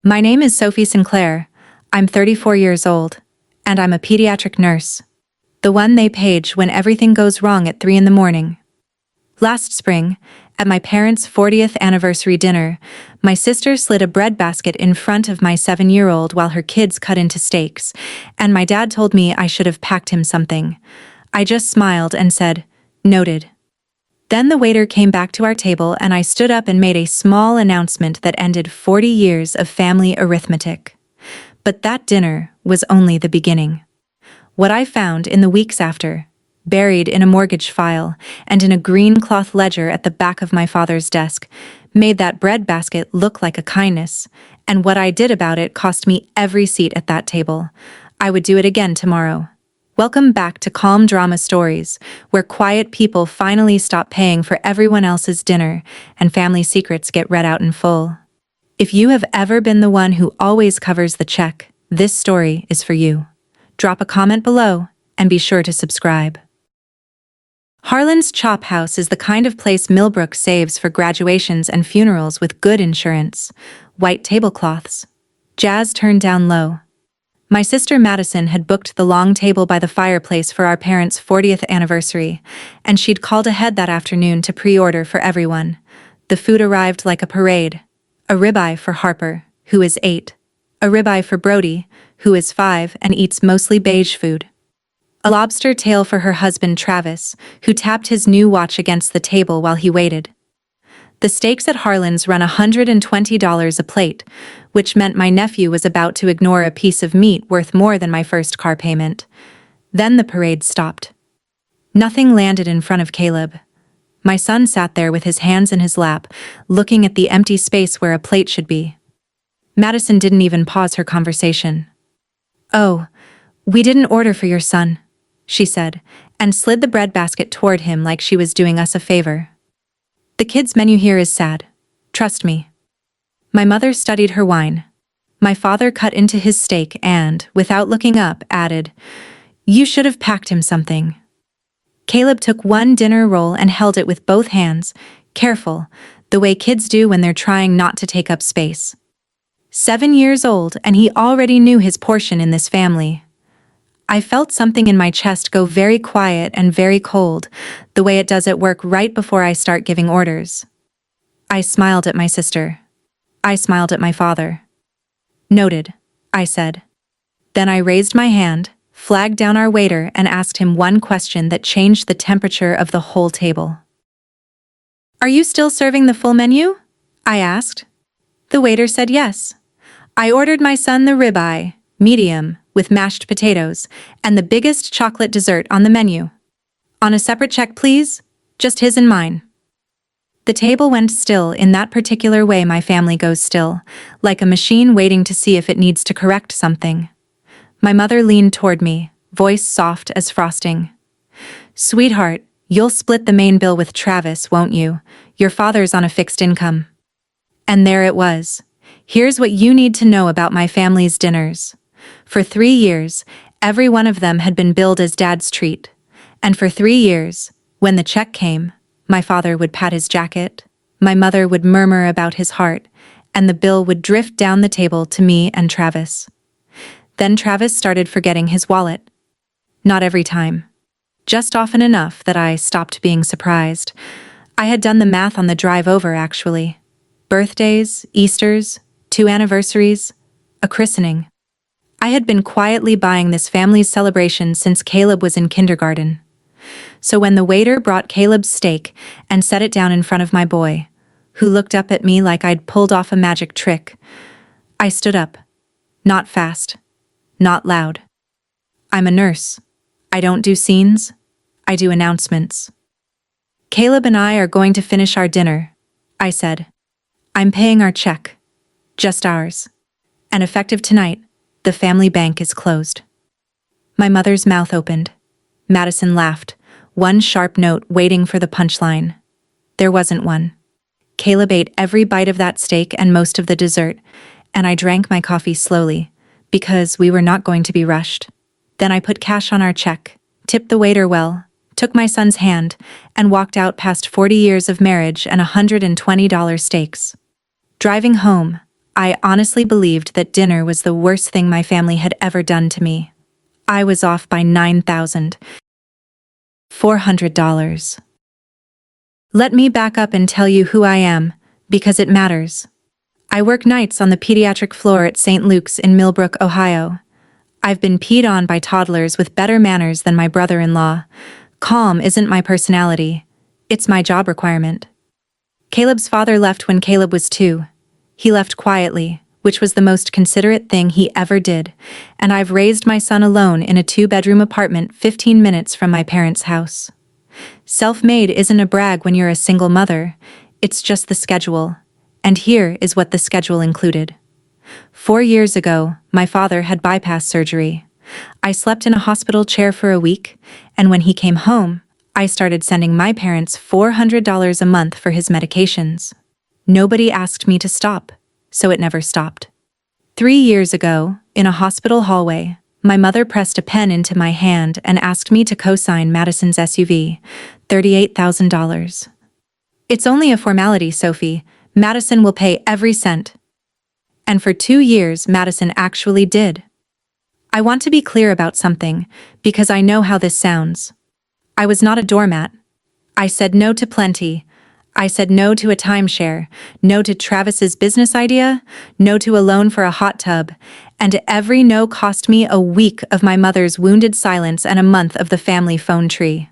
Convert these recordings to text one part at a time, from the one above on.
My name is Sophie Sinclair. I'm 34 years old, and I'm a pediatric nurse. The one they page when everything goes wrong at 3 in the morning. Last spring, at my parents' 40th anniversary dinner, my sister slid a bread basket in front of my 7-year-old while her kids cut into steaks, and my dad told me I should have packed him something. I just smiled and said, "Noted." Then the waiter came back to our table and I stood up and made a small announcement that ended 40 years of family arithmetic. But that dinner was only the beginning. What I found in the weeks after, buried in a mortgage file and in a green cloth ledger at the back of my father's desk, made that bread basket look like a kindness, and what I did about it cost me every seat at that table. I would do it again tomorrow. Welcome back to Calm Drama Stories, where quiet people finally stop paying for everyone else's dinner and family secrets get read out in full. If you have ever been the one who always covers the check, this story is for you. Drop a comment below and be sure to subscribe. Harlan's Chop House is the kind of place Millbrook saves for graduations and funerals with good insurance, white tablecloths, jazz turned down low. My sister Madison had booked the long table by the fireplace for our parents' 40th anniversary, and she'd called ahead that afternoon to pre-order for everyone. The food arrived like a parade. A ribeye for Harper, who is 8. A ribeye for Brody, who is 5 and eats mostly beige food. A lobster tail for her husband Travis, who tapped his new watch against the table while he waited. The steaks at Harlan's run $120 a plate, which meant my nephew was about to ignore a piece of meat worth more than my first car payment. Then the parade stopped. Nothing landed in front of Caleb. My son sat there with his hands in his lap, looking at the empty space where a plate should be. Madison didn't even pause her conversation. "Oh, we didn't order for your son," she said, and slid the bread basket toward him like she was doing us a favor. "The kids' menu here is sad. Trust me." My mother studied her wine. My father cut into his steak and, without looking up, added, "You should have packed him something." Caleb took one dinner roll and held it with both hands, careful, the way kids do when they're trying not to take up space. 7 years old, and he already knew his portion in this family. I felt something in my chest go very quiet and very cold, the way it does at work right before I start giving orders. I smiled at my sister. I smiled at my father. "Noted," I said. Then I raised my hand, flagged down our waiter, and asked him one question that changed the temperature of the whole table. "Are you still serving the full menu?" I asked. The waiter said yes. I ordered my son the ribeye, medium, with mashed potatoes, and the biggest chocolate dessert on the menu. "On a separate check, please, just his and mine." The table went still in that particular way my family goes still, like a machine waiting to see if it needs to correct something. My mother leaned toward me, voice soft as frosting. "Sweetheart, you'll split the main bill with Travis, won't you? Your father's on a fixed income." And there it was. Here's what you need to know about my family's dinners. For 3 years, every one of them had been billed as Dad's treat. And for 3 years, when the check came, my father would pat his jacket, my mother would murmur about his heart, and the bill would drift down the table to me and Travis. Then Travis started forgetting his wallet. Not every time. Just often enough that I stopped being surprised. I had done the math on the drive over, actually. Birthdays, Easters, 2 anniversaries, a christening. I had been quietly buying this family's celebration since Caleb was in kindergarten. So when the waiter brought Caleb's steak and set it down in front of my boy, who looked up at me like I'd pulled off a magic trick, I stood up. Not fast. Not loud. I'm a nurse. I don't do scenes. I do announcements. "Caleb and I are going to finish our dinner," I said. "I'm paying our check. Just ours. And effective tonight, the family bank is closed." My mother's mouth opened. Madison laughed, one sharp note waiting for the punchline. There wasn't one. Caleb ate every bite of that steak and most of the dessert, and I drank my coffee slowly, because we were not going to be rushed. Then I put cash on our check, tipped the waiter well, took my son's hand, and walked out past 40 years of marriage and $120 steaks. Driving home, I honestly believed that dinner was the worst thing my family had ever done to me. I was off by $9,400. Let me back up and tell you who I am, because it matters. I work nights on the pediatric floor at St. Luke's in Millbrook, Ohio. I've been peed on by toddlers with better manners than my brother-in-law. Calm isn't my personality. It's my job requirement. Caleb's father left when Caleb was 2. He left quietly, which was the most considerate thing he ever did, and I've raised my son alone in a 2-bedroom apartment 15 minutes from my parents' house. Self-made isn't a brag when you're a single mother, it's just the schedule. And here is what the schedule included. 4 years ago, my father had bypass surgery. I slept in a hospital chair for a week, and when he came home, I started sending my parents $400 a month for his medications. Nobody asked me to stop, so it never stopped. 3 years ago, in a hospital hallway, my mother pressed a pen into my hand and asked me to co-sign Madison's SUV, $38,000. It's only a formality, Sophie. Madison will pay every cent. And for 2 years, Madison actually did. I want to be clear about something, because I know how this sounds. I was not a doormat. I said no to plenty. I said no to a timeshare, no to Travis's business idea, no to a loan for a hot tub, and every no cost me a week of my mother's wounded silence and a month of the family phone tree.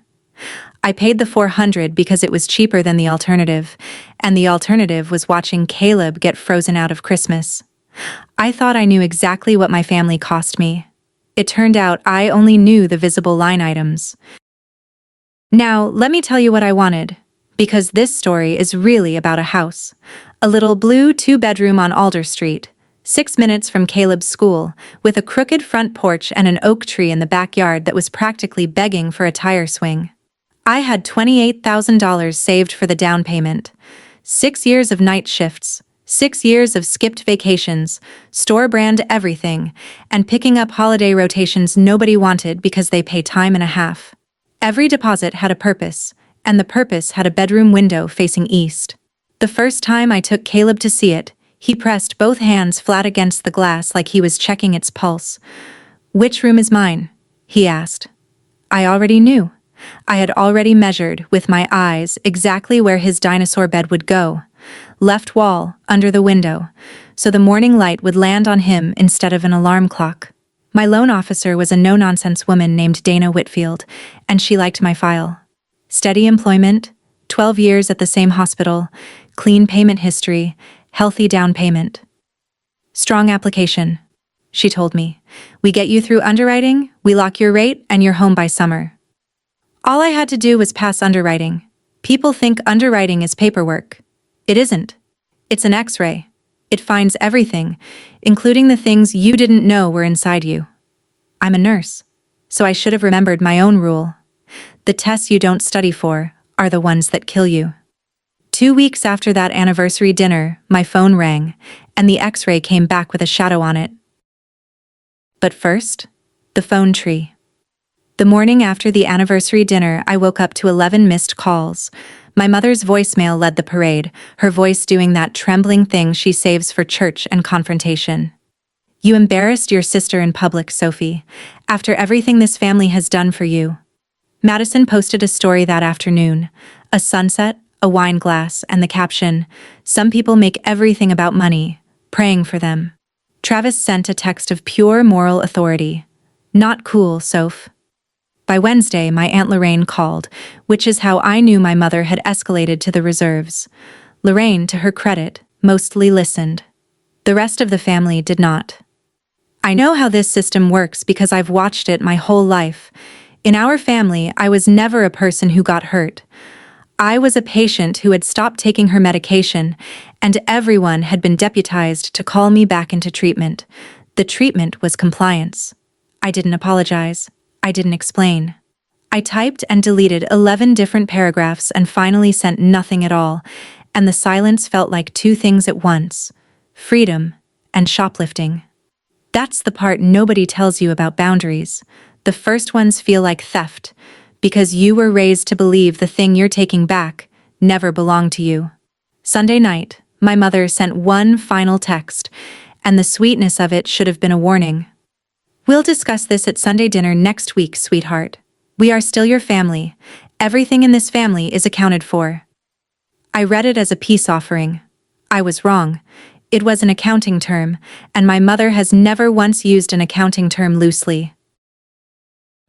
I paid the $400 because it was cheaper than the alternative, and the alternative was watching Caleb get frozen out of Christmas. I thought I knew exactly what my family cost me. It turned out I only knew the visible line items. Now, let me tell you what I wanted, because this story is really about a house. A little blue 2-bedroom on Alder Street, 6 minutes from Caleb's school, with a crooked front porch and an oak tree in the backyard that was practically begging for a tire swing. I had $28,000 saved for the down payment. 6 years of night shifts, 6 years of skipped vacations, store-brand everything, and picking up holiday rotations nobody wanted because they pay time and a half. Every deposit had a purpose, and the purpose had a bedroom window facing east. The first time I took Caleb to see it, he pressed both hands flat against the glass like he was checking its pulse. "Which room is mine?" he asked. I already knew. I had already measured, with my eyes, exactly where his dinosaur bed would go. Left wall, under the window, so the morning light would land on him instead of an alarm clock. My loan officer was a no-nonsense woman named Dana Whitfield, and she liked my file. Steady employment, 12 years at the same hospital, clean payment history, healthy down payment. Strong application, she told me. We get you through underwriting, we lock your rate, and you're home by summer. All I had to do was pass underwriting. People think underwriting is paperwork. It isn't. It's an X-ray. It finds everything, including the things you didn't know were inside you. I'm a nurse, so I should have remembered my own rule. The tests you don't study for are the ones that kill you. 2 weeks after that anniversary dinner, my phone rang, and the X-ray came back with a shadow on it. But first, the phone tree. The morning after the anniversary dinner, I woke up to 11 missed calls. My mother's voicemail led the parade, her voice doing that trembling thing she saves for church and confrontation. "You embarrassed your sister in public, Sophie, after everything this family has done for you." Madison posted a story that afternoon, a sunset, a wine glass, and the caption, "Some people make everything about money, praying for them." Travis sent a text of pure moral authority. "Not cool, Soph." By Wednesday, my Aunt Lorraine called, which is how I knew my mother had escalated to the reserves. Lorraine, to her credit, mostly listened. The rest of the family did not. I know how this system works because I've watched it my whole life. In our family, I was never a person who got hurt. I was a patient who had stopped taking her medication, and everyone had been deputized to call me back into treatment. The treatment was compliance. I didn't apologize. I didn't explain. I typed and deleted 11 different paragraphs and finally sent nothing at all, and the silence felt like 2 things at once: freedom and shoplifting. That's the part nobody tells you about boundaries. The first ones feel like theft, because you were raised to believe the thing you're taking back never belonged to you. Sunday night, My mother sent one final text, and the sweetness of it should have been a warning. "We'll discuss this at Sunday dinner next week, sweetheart. We are still your family. Everything in this family is accounted for." I read it as a peace offering. I was wrong. It was an accounting term, and my mother has never once used an accounting term loosely.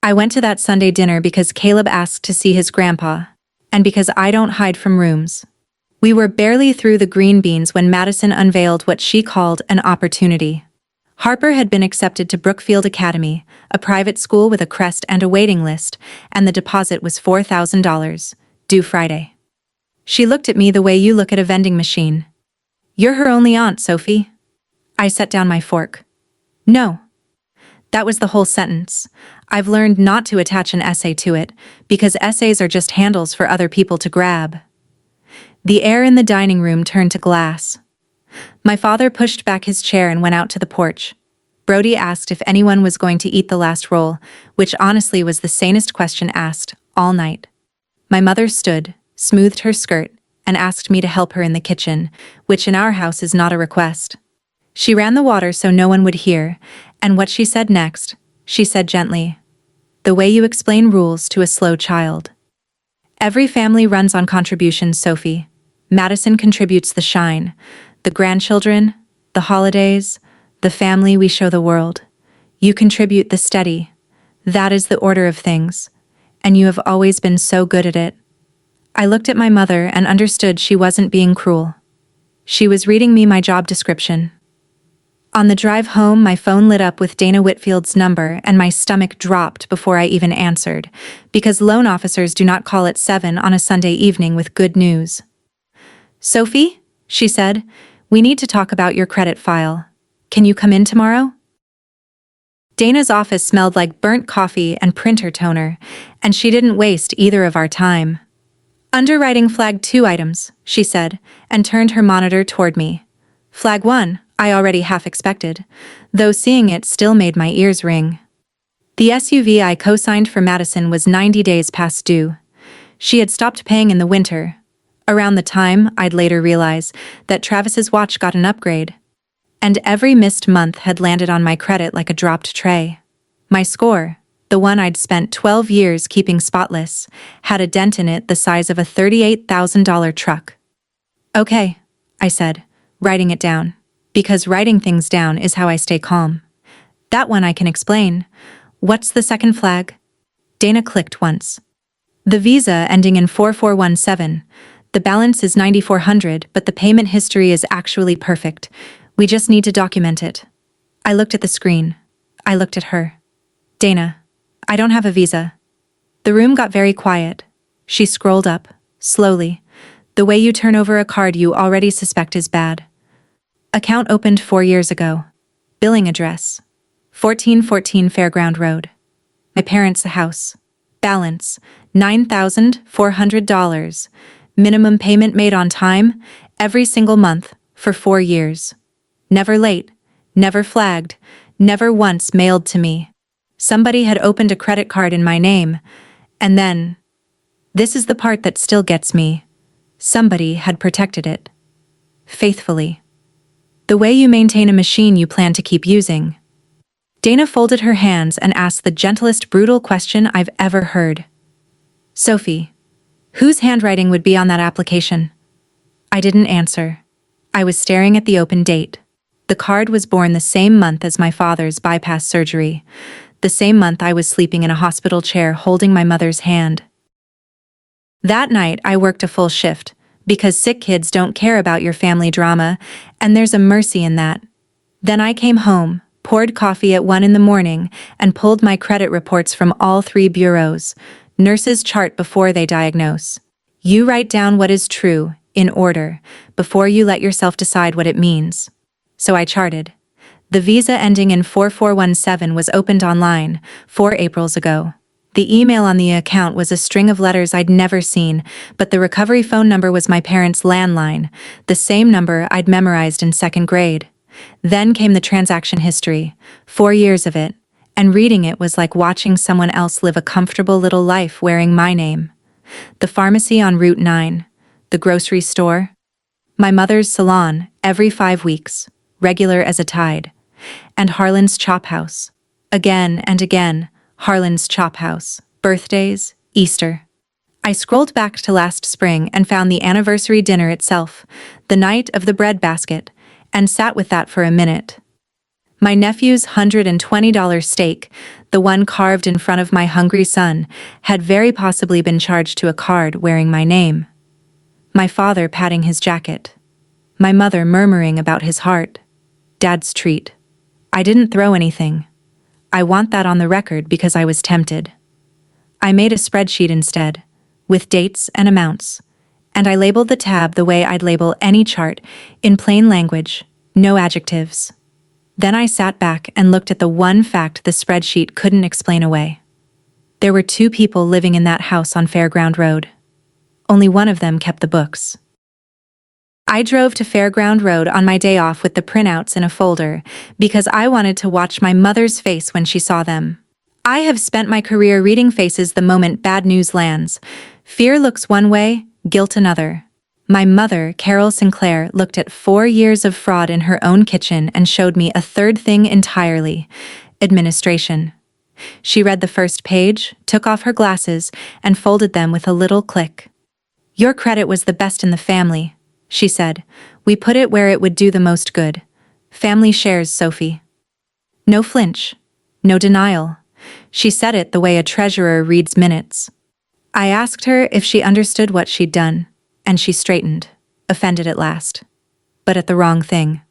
I went to that Sunday dinner because Caleb asked to see his grandpa, and because I don't hide from rooms. We were barely through the green beans when Madison unveiled what she called an opportunity. Harper had been accepted to Brookfield Academy, a private school with a crest and a waiting list, and the deposit was $4,000, due Friday. She looked at me the way you look at a vending machine. "You're her only aunt, Sophie." I set down my fork. "No." That was the whole sentence. I've learned not to attach an essay to it, because essays are just handles for other people to grab. The air in the dining room turned to glass. My father pushed back his chair and went out to the porch. Brody asked if anyone was going to eat the last roll, which honestly was the sanest question asked all night. My mother stood, smoothed her skirt, and asked me to help her in the kitchen, which in our house is not a request. She ran the water so no one would hear, and what she said next, she said gently. "The way you explain rules to a slow child. Every family runs on contributions, Sophie. Madison contributes the shine, the grandchildren, the holidays, the family we show the world. You contribute the steady. That is the order of things, and you have always been so good at it." I looked at my mother and understood she wasn't being cruel. She was reading me my job description. On the drive home, my phone lit up with Dana Whitfield's number and my stomach dropped before I even answered, because loan officers do not call at 7 on a Sunday evening with good news. "Sophie," she said, "we need to talk about your credit file. Can you come in tomorrow?" Dana's office smelled like burnt coffee and printer toner, and she didn't waste either of our time. "Underwriting flagged 2 items," she said, and turned her monitor toward me. "Flag 1, I already half expected, though seeing it still made my ears ring. The SUV I co-signed for Madison was 90 days past due. She had stopped paying in the winter, around the time I'd later realize that Travis's watch got an upgrade. And every missed month had landed on my credit like a dropped tray. My score, the one I'd spent 12 years keeping spotless, had a dent in it the size of a $38,000 truck. "Okay," I said, writing it down. Because writing things down is how I stay calm. "That one I can explain. What's the second flag?" Dana clicked once. "The visa ending in 4417. The balance is $9,400, but the payment history is actually perfect. We just need to document it." I looked at the screen. I looked at her. "Dana, I don't have a visa." The room got very quiet. She scrolled up, slowly. "The way you turn over a card you already suspect is bad. Account opened 4 years ago. Billing address: 1414 Fairground Road. My parents' house. Balance: $9,400. Minimum payment made on time, every single month, for 4 years. Never late, never flagged, never once mailed to me. Somebody had opened a credit card in my name, and then, this is the part that still gets me, somebody had protected it. Faithfully. The way you maintain a machine you plan to keep using." Dana folded her hands and asked the gentlest brutal question I've ever heard. "Sophie, whose handwriting would be on that application?" I didn't answer. I was staring at the open date. The card was born the same month as my father's bypass surgery, the same month I was sleeping in a hospital chair holding my mother's hand. That night I worked a full shift, because sick kids don't care about your family drama, and there's a mercy in that. Then I came home, poured coffee at 1 in the morning, and pulled my credit reports from all 3 bureaus. Nurses chart before they diagnose. You write down what is true, in order, before you let yourself decide what it means. So I charted. The visa ending in 4417 was opened online, 4 Aprils ago. The email on the account was a string of letters I'd never seen, but the recovery phone number was my parents' landline, the same number I'd memorized in 2nd grade. Then came the transaction history, 4 years of it, and reading it was like watching someone else live a comfortable little life wearing my name. The pharmacy on Route 9, the grocery store. My mother's salon, every 5 weeks, regular as a tide. And Harlan's Chop House. Again and again, Harlan's Chop House. Birthdays, Easter. I scrolled back to last spring and found the anniversary dinner itself, the night of the bread basket, and sat with that for a minute. My nephew's $120 steak, the one carved in front of my hungry son, had very possibly been charged to a card wearing my name. My father patting his jacket. My mother murmuring about his heart. Dad's treat. I didn't throw anything. I want that on the record because I was tempted. I made a spreadsheet instead, with dates and amounts, and I labeled the tab the way I'd label any chart, in plain language, no adjectives. Then I sat back and looked at the one fact the spreadsheet couldn't explain away. There were 2 people living in that house on Fairground Road. Only one of them kept the books. I drove to Fairground Road on my day off with the printouts in a folder because I wanted to watch my mother's face when she saw them. I have spent my career reading faces the moment bad news lands. Fear looks one way, guilt another. My mother, Carol Sinclair, looked at 4 years of fraud in her own kitchen and showed me a third thing entirely: administration. She read the first page, took off her glasses, and folded them with a little click. "Your credit was the best in the family," she said. "We put it where it would do the most good. Family shares, Sophie." No flinch. No denial. She said it the way a treasurer reads minutes. I asked her if she understood what she'd done, and she straightened, offended at last. But at the wrong thing.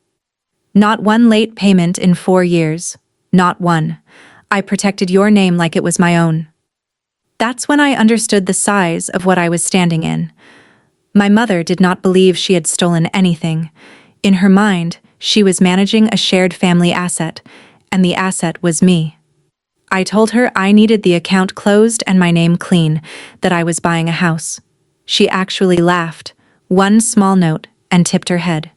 Not one late payment in 4 years. Not one. I protected your name like it was my own. That's when I understood the size of what I was standing in. My mother did not believe she had stolen anything. In her mind, she was managing a shared family asset, and the asset was me. I told her I needed the account closed and my name clean, that I was buying a house. She actually laughed, one small note, and tipped her head.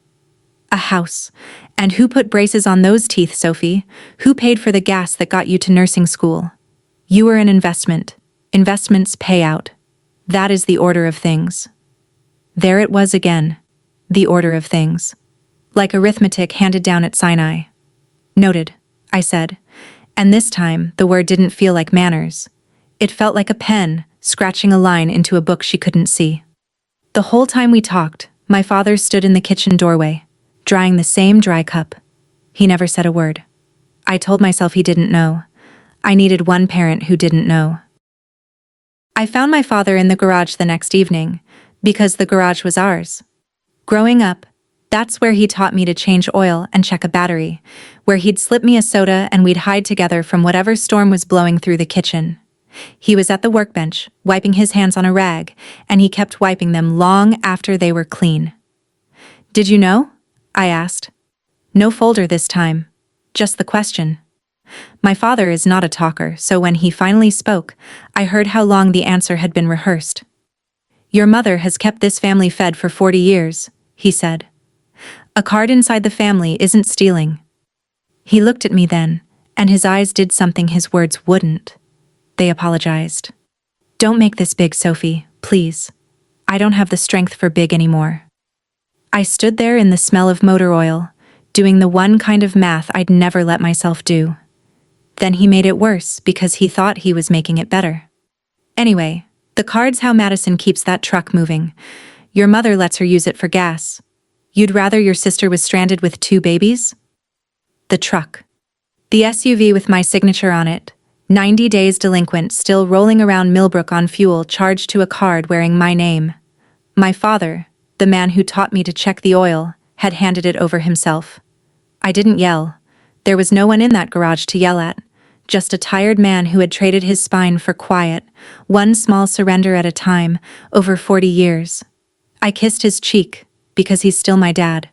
A house. And who put braces on those teeth, Sophie? Who paid for the gas that got you to nursing school? You were an investment. Investments pay out. That is the order of things. There it was again. The order of things. Like arithmetic handed down at Sinai. Noted, I said. And this time, the word didn't feel like manners. It felt like a pen, scratching a line into a book she couldn't see. The whole time we talked, my father stood in the kitchen doorway, drying the same dry cup. He never said a word. I told myself he didn't know. I needed one parent who didn't know. I found my father in the garage the next evening, because the garage was ours. Growing up, that's where he taught me to change oil and check a battery, where he'd slip me a soda and we'd hide together from whatever storm was blowing through the kitchen. He was at the workbench, wiping his hands on a rag, and he kept wiping them long after they were clean. "Did you know?" I asked. No folder this time, just the question. My father is not a talker, so when he finally spoke, I heard how long the answer had been rehearsed. "Your mother has kept this family fed for 40 years, he said. "A card inside the family isn't stealing." He looked at me then, and his eyes did something his words wouldn't. They apologized. "Don't make this big, Sophie, please. I don't have the strength for big anymore." I stood there in the smell of motor oil, doing the one kind of math I'd never let myself do. Then he made it worse because he thought he was making it better. "Anyway, the card's how Madison keeps that truck moving. Your mother lets her use it for gas. You'd rather your sister was stranded with 2 babies? The truck. The SUV with my signature on it, 90 days delinquent, still rolling around Millbrook on fuel charged to a card wearing my name. My father, the man who taught me to check the oil, had handed it over himself. I didn't yell. There was no one in that garage to yell at, just a tired man who had traded his spine for quiet, one small surrender at a time, over 40 years. I kissed his cheek, because he's still my dad.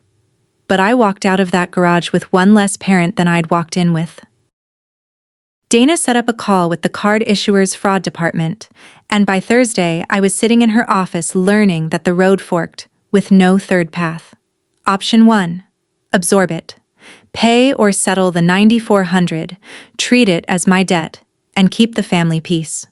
But I walked out of that garage with one less parent than I'd walked in with. Dana set up a call with the card issuer's fraud department, and by Thursday I was sitting in her office learning that the road forked, with no third path. Option 1. Absorb it. Pay or settle the $9,400, treat it as my debt, and keep the family peace.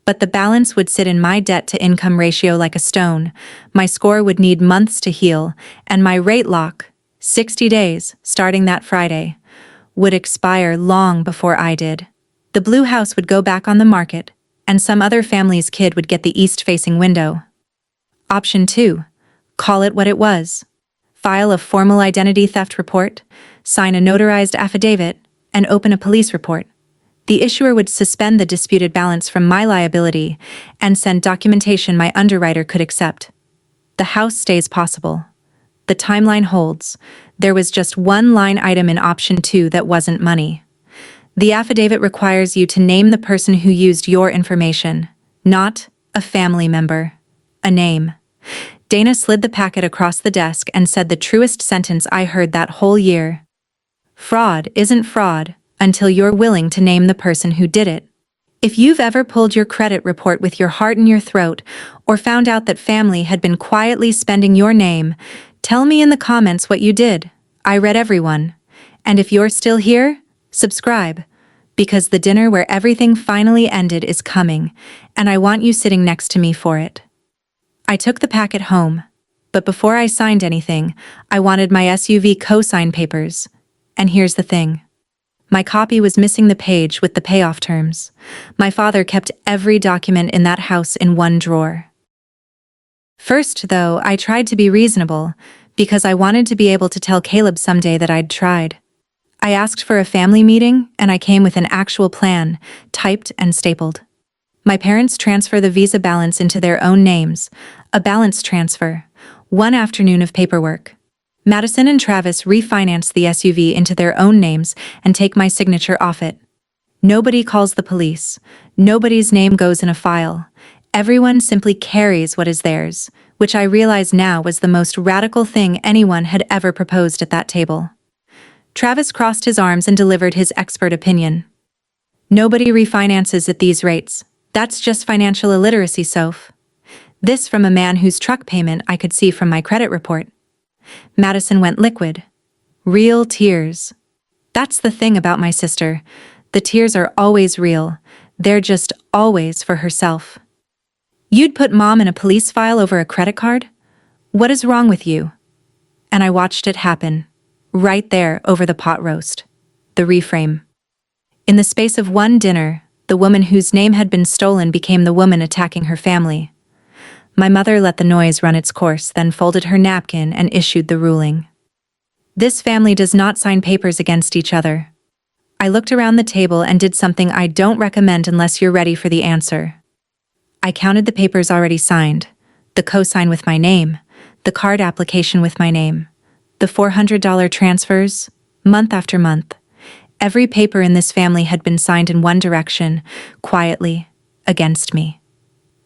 But the balance would sit in my debt-to-income ratio like a stone, my score would need months to heal, and my rate lock, 60 days, starting that Friday, would expire long before I did. The blue house would go back on the market, and some other family's kid would get the east-facing window. Option 2. Call it what it was. File a formal identity theft report, sign a notarized affidavit, and open a police report. The issuer would suspend the disputed balance from my liability and send documentation my underwriter could accept. The house stays possible. The timeline holds. There was just one line item in option 2 that wasn't money. The affidavit requires you to name the person who used your information, not a family member. A name. Dana slid the packet across the desk and said the truest sentence I heard that whole year. Fraud isn't fraud until you're willing to name the person who did it. If you've ever pulled your credit report with your heart in your throat or found out that family had been quietly spending your name, tell me in the comments what you did. I read everyone. And if you're still here, subscribe, because the dinner where everything finally ended is coming, and I want you sitting next to me for it. I took the packet home, but before I signed anything, I wanted my SUV co-sign papers. And here's the thing. My copy was missing the page with the payoff terms. My father kept every document in that house in one drawer. First, though, I tried to be reasonable, because I wanted to be able to tell Caleb someday that I'd tried. I asked for a family meeting, and I came with an actual plan, typed and stapled. My parents transfer the Visa balance into their own names, a balance transfer, one afternoon of paperwork. Madison and Travis refinance the SUV into their own names and take my signature off it. Nobody calls the police. Nobody's name goes in a file. Everyone simply carries what is theirs, which I realize now was the most radical thing anyone had ever proposed at that table. Travis crossed his arms and delivered his expert opinion. Nobody refinances at these rates. That's just financial illiteracy, Soph. This from a man whose truck payment I could see from my credit report. Madison went liquid. Real tears. That's the thing about my sister. The tears are always real. They're just always for herself. You'd put Mom in a police file over a credit card? What is wrong with you? And I watched it happen. Right there over the pot roast. The reframe. In the space of one dinner, the woman whose name had been stolen became the woman attacking her family. My mother let the noise run its course, then folded her napkin and issued the ruling. This family does not sign papers against each other. I looked around the table and did something I don't recommend unless you're ready for the answer. I counted the papers already signed, the cosign with my name, the card application with my name, the $400 transfers, month after month. Every paper in this family had been signed in one direction, quietly, against me.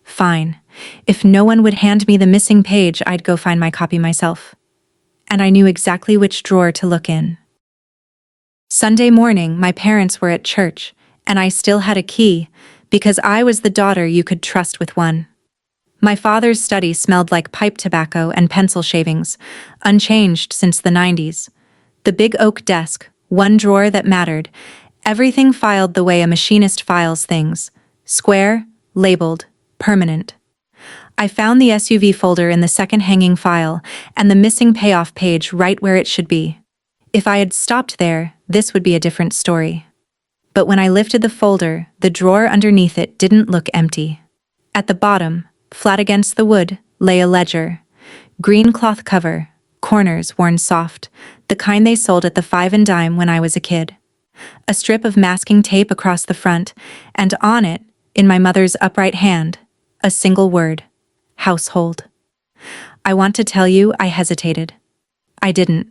Fine. If no one would hand me the missing page, I'd go find my copy myself. And I knew exactly which drawer to look in. Sunday morning, my parents were at church, and I still had a key, because I was the daughter you could trust with one. My father's study smelled like pipe tobacco and pencil shavings, unchanged since the 90s. The big oak desk, one drawer that mattered, everything filed the way a machinist files things, square, labeled, permanent. I found the SUV folder in the second hanging file and the missing payoff page right where it should be. If I had stopped there, this would be a different story. But when I lifted the folder, the drawer underneath it didn't look empty. At the bottom, flat against the wood, lay a ledger. Green cloth cover, corners worn soft, the kind they sold at the 5 and dime when I was a kid. A strip of masking tape across the front, and on it, in my mother's upright hand, a single word. Household. I want to tell you I hesitated. I didn't.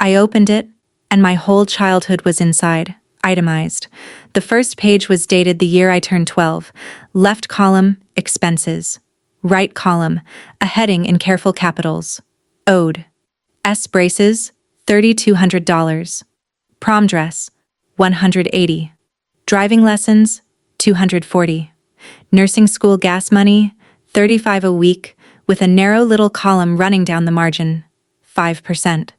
I opened it, and my whole childhood was inside, itemized. The first page was dated the year I turned 12. Left column, expenses. Right column, a heading in careful capitals. Owed. S braces, $3,200. Prom dress, $180. Driving lessons, $240. Nursing school gas money, $35 a week, with a narrow little column running down the margin, 5%.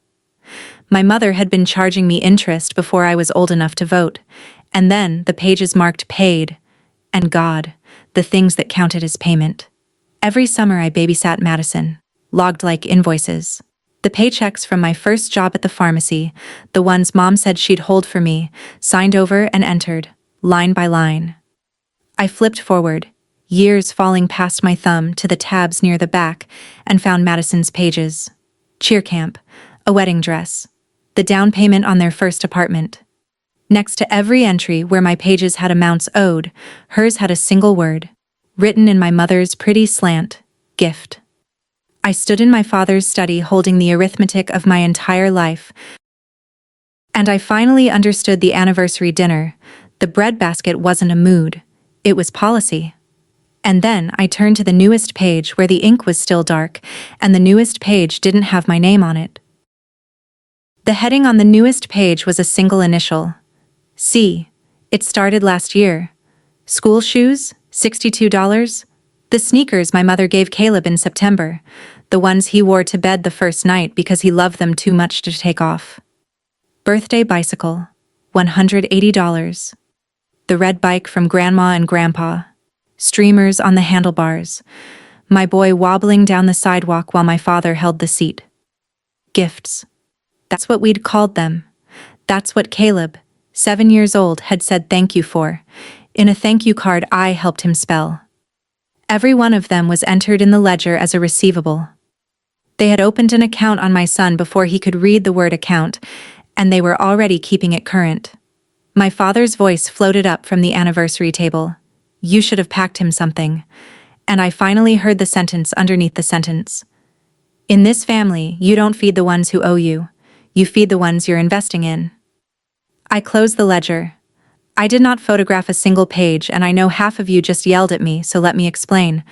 My mother had been charging me interest before I was old enough to vote, and then the pages marked paid, and God, the things that counted as payment. Every summer I babysat Madison, logged like invoices. The paychecks from my first job at the pharmacy, the ones Mom said she'd hold for me, signed over and entered, line by line. I flipped forward, years falling past my thumb to the tabs near the back, and found Madison's pages. Cheer camp, a wedding dress, the down payment on their first apartment. Next to every entry where my pages had amounts owed, hers had a single word, written in my mother's pretty slant, gift. I stood in my father's study holding the arithmetic of my entire life, and I finally understood the anniversary dinner. The breadbasket wasn't a mood, it was policy. And then I turned to the newest page where the ink was still dark, and the newest page didn't have my name on it. The heading on the newest page was a single initial. C. It started last year. School shoes, $62. The sneakers my mother gave Caleb in September, the ones he wore to bed the first night because he loved them too much to take off. Birthday bicycle, $180. The red bike from Grandma and Grandpa. Streamers on the handlebars. My boy wobbling down the sidewalk while my father held the seat. Gifts. That's what we'd called them. That's what Caleb, 7 years old, had said thank you for, in a thank you card I helped him spell. Every one of them was entered in the ledger as a receivable. They had opened an account on my son before he could read the word account, and they were already keeping it current. My father's voice floated up from the anniversary table. You should have packed him something. And I finally heard the sentence underneath the sentence. In this family, you don't feed the ones who owe you. You feed the ones you're investing in. I closed the ledger. I did not photograph a single page, and I know half of you just yelled at me, so let me explain.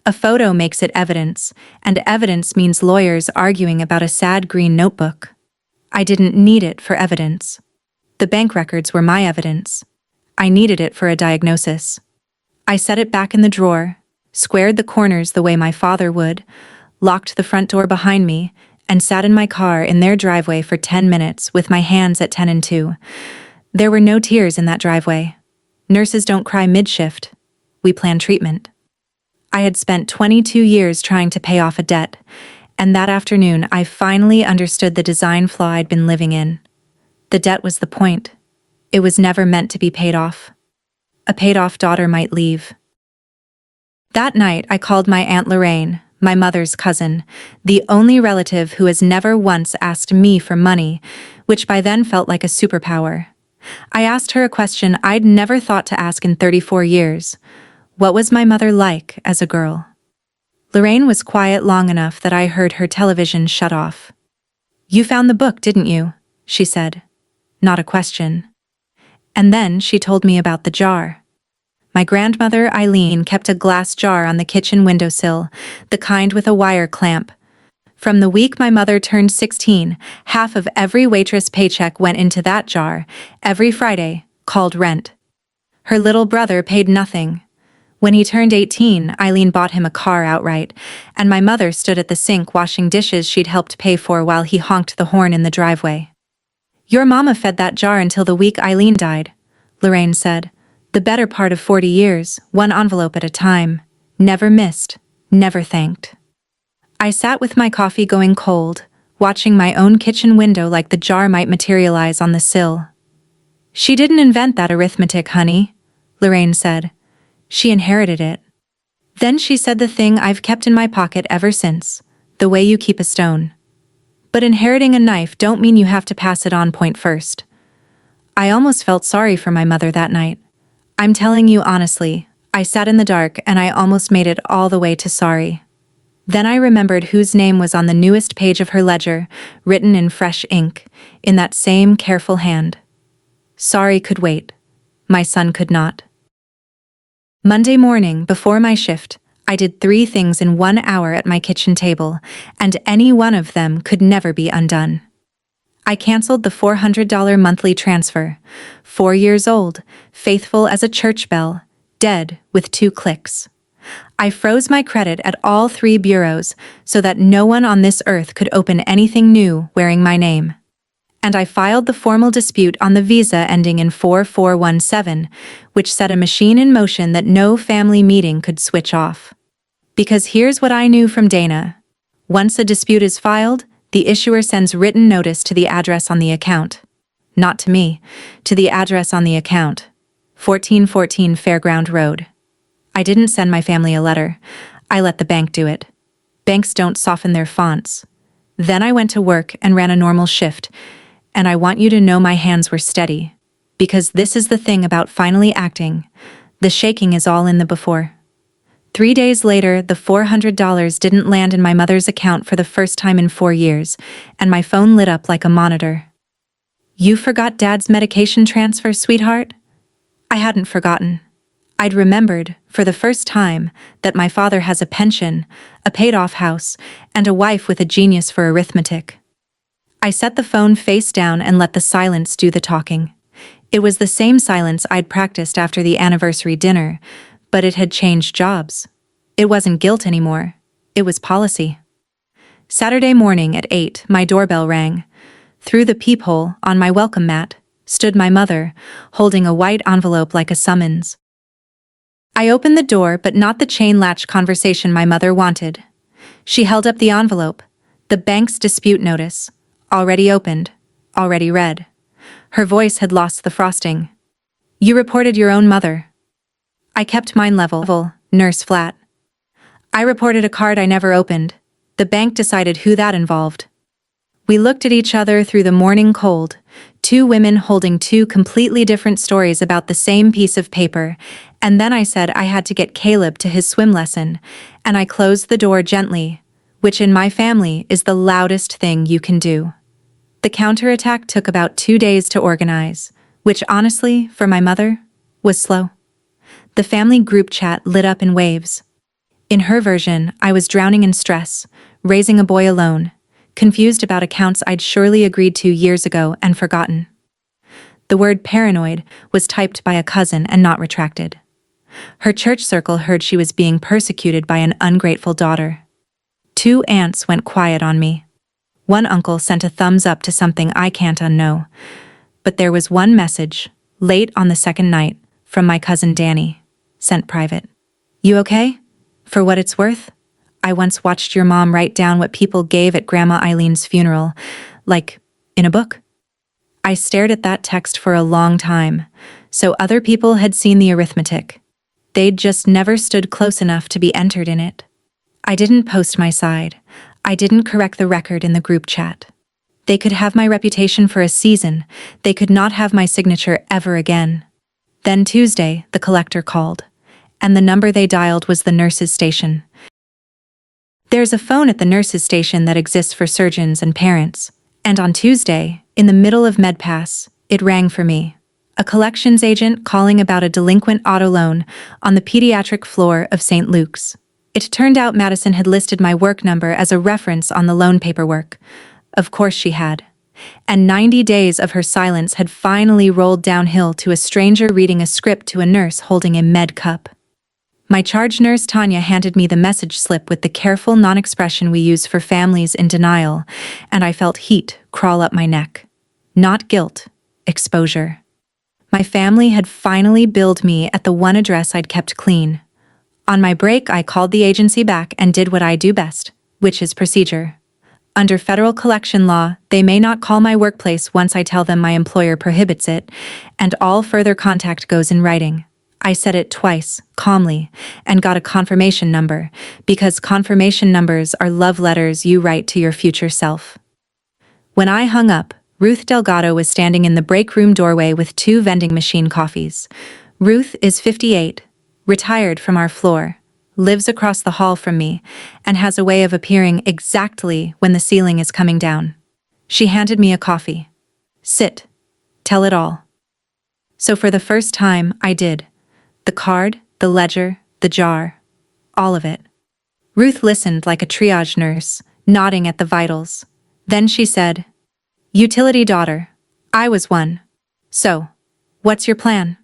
A photo makes it evidence, and evidence means lawyers arguing about a sad green notebook. I didn't need it for evidence. The bank records were my evidence. I needed it for a diagnosis. I set it back in the drawer, squared the corners the way my father would, locked the front door behind me, and sat in my car in their driveway for 10 minutes with my hands at 10 and 2. There were no tears in that driveway. Nurses don't cry mid-shift. We plan treatment. I had spent 22 years trying to pay off a debt, and that afternoon I finally understood the design flaw I'd been living in. The debt was the point. It was never meant to be paid off. A paid-off daughter might leave. That night I called my Aunt Lorraine, my mother's cousin, the only relative who has never once asked me for money, which by then felt like a superpower. I asked her a question I'd never thought to ask in 34 years. What was my mother like as a girl? Lorraine was quiet long enough that I heard her television shut off. You found the book, didn't you? She said. Not a question. And then she told me about the jar. My grandmother, Eileen, kept a glass jar on the kitchen windowsill, the kind with a wire clamp. From the week my mother turned 16, half of every waitress paycheck went into that jar, every Friday, called rent. Her little brother paid nothing. When he turned 18, Eileen bought him a car outright, and my mother stood at the sink washing dishes she'd helped pay for while he honked the horn in the driveway. Your mama fed that jar until the week Eileen died, Lorraine said. The better part of 40 years, one envelope at a time. Never missed, never thanked. I sat with my coffee going cold, watching my own kitchen window like the jar might materialize on the sill. She didn't invent that arithmetic, honey, Lorraine said. She inherited it. Then she said the thing I've kept in my pocket ever since, the way you keep a stone. But inheriting a knife don't mean you have to pass it on point first. I almost felt sorry for my mother that night. I'm telling you honestly, I sat in the dark and I almost made it all the way to sorry. Then I remembered whose name was on the newest page of her ledger, written in fresh ink, in that same careful hand. Sorry could wait. My son could not. Monday morning, before my shift, I did 3 things in 1 hour at my kitchen table, and any one of them could never be undone. I canceled the $400 monthly transfer, 4 years old, faithful as a church bell, dead with 2 clicks. I froze my credit at all 3 bureaus so that no one on this earth could open anything new wearing my name. and I filed the formal dispute on the visa ending in 4417, which set a machine in motion that no family meeting could switch off. Because here's what I knew from Dana. Once a dispute is filed, the issuer sends written notice to the address on the account. Not to me, to the address on the account. 1414 Fairground Road. I didn't send my family a letter. I let the bank do it. Banks don't soften their fonts. Then I went to work and ran a normal shift, and I want you to know my hands were steady. Because this is the thing about finally acting. The shaking is all in the before. 3 days later, the $400 didn't land in my mother's account for the first time in 4 years, and my phone lit up like a monitor. You forgot Dad's medication transfer, sweetheart? I hadn't forgotten. I'd remembered, for the first time, that my father has a pension, a paid-off house, and a wife with a genius for arithmetic. I set the phone face down and let the silence do the talking. It was the same silence I'd practiced after the anniversary dinner, but it had changed jobs. It wasn't guilt anymore. It was policy. Saturday morning at 8, my doorbell rang. Through the peephole, on my welcome mat, stood my mother, holding a white envelope like a summons. I opened the door, but not the chain latch conversation my mother wanted. She held up the envelope, the bank's dispute notice, already opened, already read. Her voice had lost the frosting. You reported your own mother. I kept mine level, nurse flat. I reported a card I never opened. The bank decided who that involved. We looked at each other through the morning cold, two women holding two completely different stories about the same piece of paper, and then I said I had to get Caleb to his swim lesson, and I closed the door gently, which in my family is the loudest thing you can do. The counterattack took about 2 days to organize, which honestly, for my mother, was slow. The family group chat lit up in waves. In her version, I was drowning in stress, raising a boy alone, confused about accounts I'd surely agreed to years ago and forgotten. The word paranoid was typed by a cousin and not retracted. Her church circle heard she was being persecuted by an ungrateful daughter. 2 aunts went quiet on me. One uncle sent a thumbs up to something I can't unknow. But there was one message, late on the second night, from my cousin Danny, sent private. You okay? For what it's worth? I once watched your mom write down what people gave at Grandma Eileen's funeral, like in a book. I stared at that text for a long time, so other people had seen the arithmetic. They'd just never stood close enough to be entered in it. I didn't post my side. I didn't correct the record in the group chat. They could have my reputation for a season. They could not have my signature ever again. Then Tuesday, the collector called, and the number they dialed was the nurse's station. There's a phone at the nurse's station that exists for surgeons and parents, and on Tuesday, in the middle of MedPass, it rang for me. A collections agent calling about a delinquent auto loan on the pediatric floor of St. Luke's. It turned out Madison had listed my work number as a reference on the loan paperwork. Of course she had. And 90 days of her silence had finally rolled downhill to a stranger reading a script to a nurse holding a med cup. My charge nurse Tanya handed me the message slip with the careful non-expression we use for families in denial, and I felt heat crawl up my neck. Not guilt, exposure. My family had finally billed me at the one address I'd kept clean. On my break, I called the agency back and did what I do best, which is procedure. Under federal collection law, they may not call my workplace once I tell them my employer prohibits it, and all further contact goes in writing. I said it twice, calmly, and got a confirmation number, because confirmation numbers are love letters you write to your future self. When I hung up, Ruth Delgado was standing in the break room doorway with 2 vending machine coffees. Ruth is 58, retired from our floor, lives across the hall from me, and has a way of appearing exactly when the ceiling is coming down. She handed me a coffee. Sit. Tell it all. So for the first time, I did. The card, the ledger, the jar. All of it. Ruth listened like a triage nurse, nodding at the vitals. Then she said, "Utility daughter. I was one. So, what's your plan?"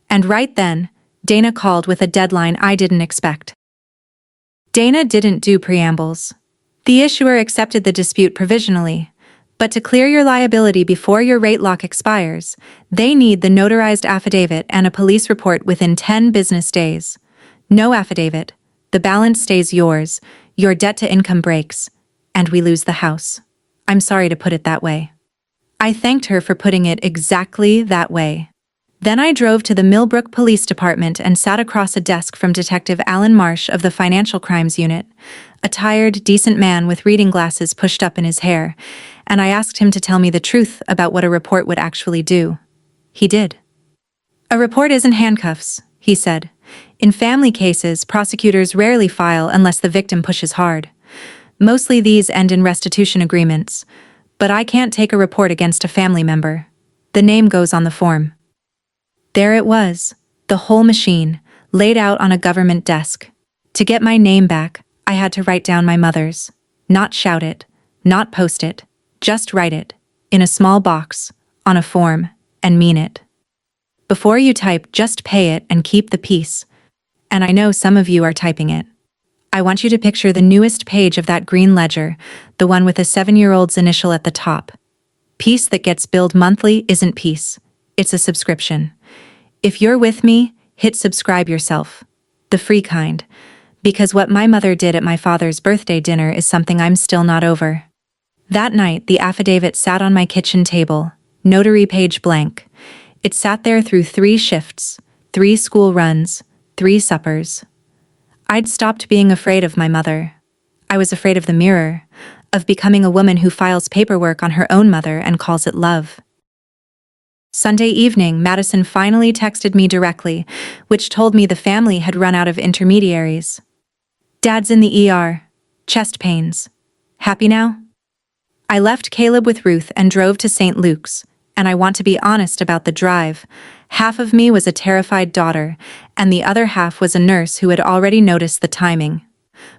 And right then, Dana called with a deadline I didn't expect. Dana didn't do preambles. The issuer accepted the dispute provisionally, But to clear your liability before your rate lock expires, they need the notarized affidavit and a police report within 10 business days. No affidavit, the balance stays yours, your debt to income breaks, and we lose the house. I'm sorry to put it that way. I thanked her for putting it exactly that way. Then I drove to the Millbrook Police Department and sat across a desk from Detective Alan Marsh of the Financial Crimes Unit, a tired, decent man with reading glasses pushed up in his hair, and I asked him to tell me the truth about what a report would actually do. He did. A report isn't handcuffs, he said. In family cases, prosecutors rarely file unless the victim pushes hard. Mostly these end in restitution agreements, but I can't take a report against a family member. The name goes on the form. There it was, the whole machine, laid out on a government desk. To get my name back, I had to write down my mother's. Not shout it, not post it, just write it, in a small box, on a form, and mean it. Before you type, just pay it and keep the peace. And I know some of you are typing it. I want you to picture the newest page of that green ledger, the one with a 7-year-old's initial at the top. Peace that gets billed monthly isn't peace. It's a subscription. If you're with me, hit subscribe yourself. The free kind. Because what my mother did at my father's birthday dinner is something I'm still not over. That night, the affidavit sat on my kitchen table, notary page blank. It sat there through 3 shifts, 3 school runs, 3 suppers. I'd stopped being afraid of my mother. I was afraid of the mirror, of becoming a woman who files paperwork on her own mother and calls it love. Sunday evening, Madison finally texted me directly, which told me the family had run out of intermediaries. Dad's in the ER. Chest pains. Happy now? I left Caleb with Ruth and drove to St. Luke's, and I want to be honest about the drive. Half of me was a terrified daughter, and the other half was a nurse who had already noticed the timing.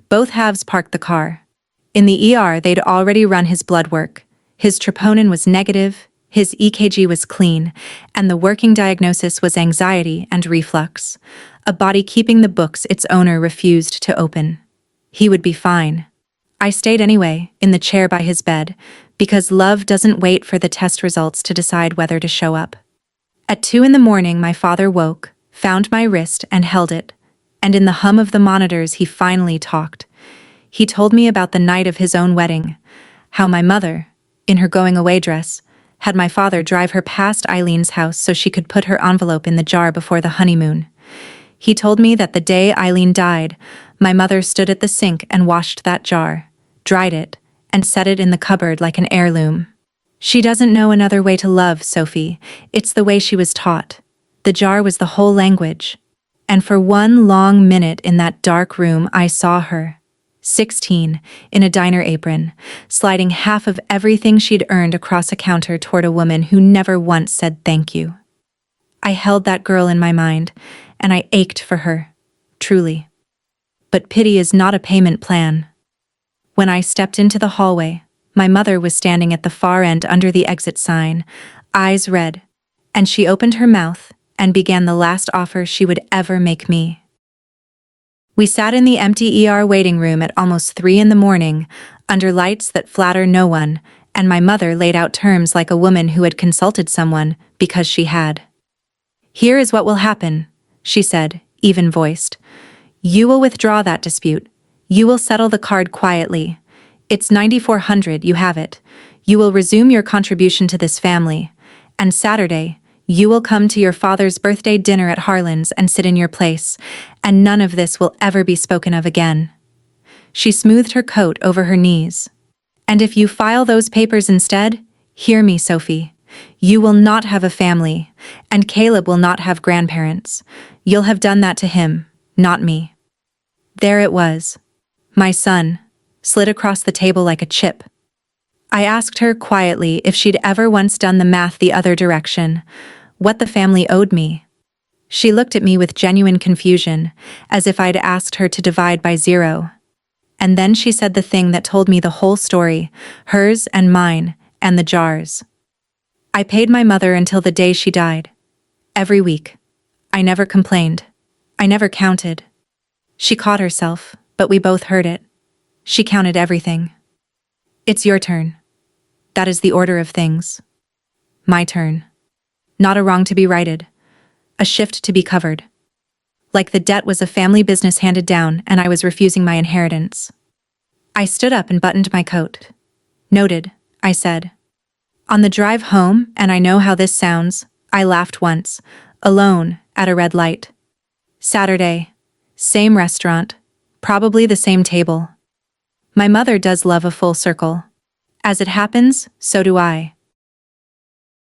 Both halves parked the car. In the ER, they'd already run his blood work. His troponin was negative, his EKG was clean, and the working diagnosis was anxiety and reflux, a body keeping the books its owner refused to open. He would be fine. I stayed anyway, in the chair by his bed, because love doesn't wait for the test results to decide whether to show up. At 2 a.m, my father woke, found my wrist and held it, and in the hum of the monitors he finally talked. He told me about the night of his own wedding, how my mother, in her going-away dress, had my father drive her past Eileen's house so she could put her envelope in the jar before the honeymoon. He told me that the day Eileen died, my mother stood at the sink and washed that jar, dried it, and set it in the cupboard like an heirloom. She doesn't know another way to love, Sophie. It's the way she was taught. The jar was the whole language. And for one long minute in that dark room, I saw her, 16, in a diner apron, sliding half of everything she'd earned across a counter toward a woman who never once said thank you. I held that girl in my mind, and I ached for her, truly. But pity is not a payment plan. When I stepped into the hallway, my mother was standing at the far end under the exit sign, eyes red, and she opened her mouth and began the last offer she would ever make me. We sat in the empty ER waiting room at almost 3 a.m, under lights that flatter no one, and my mother laid out terms like a woman who had consulted someone because she had. Here is what will happen, she said, even-voiced. You will withdraw that dispute. You will settle the card quietly. It's $9,400, you have it. You will resume your contribution to this family. And Saturday, you will come to your father's birthday dinner at Harlan's and sit in your place, and none of this will ever be spoken of again. She smoothed her coat over her knees. And if you file those papers instead, hear me, Sophie. You will not have a family, and Caleb will not have grandparents. You'll have done that to him, not me. There it was. My son, slid across the table like a chip. I asked her quietly if she'd ever once done the math the other direction, what the family owed me. She looked at me with genuine confusion, as if I'd asked her to divide by 0. And then she said the thing that told me the whole story, hers and mine, and the jars. I paid my mother until the day she died. Every week. I never complained. I never counted. She caught herself, but we both heard it. She counted everything. It's your turn. That is the order of things. My turn. Not a wrong to be righted. A shift to be covered. Like the debt was a family business handed down and I was refusing my inheritance. I stood up and buttoned my coat. Noted, I said. On the drive home, and I know how this sounds, I laughed once, alone, at a red light. Saturday. Same restaurant. Probably the same table. My mother does love a full circle. As it happens, so do I.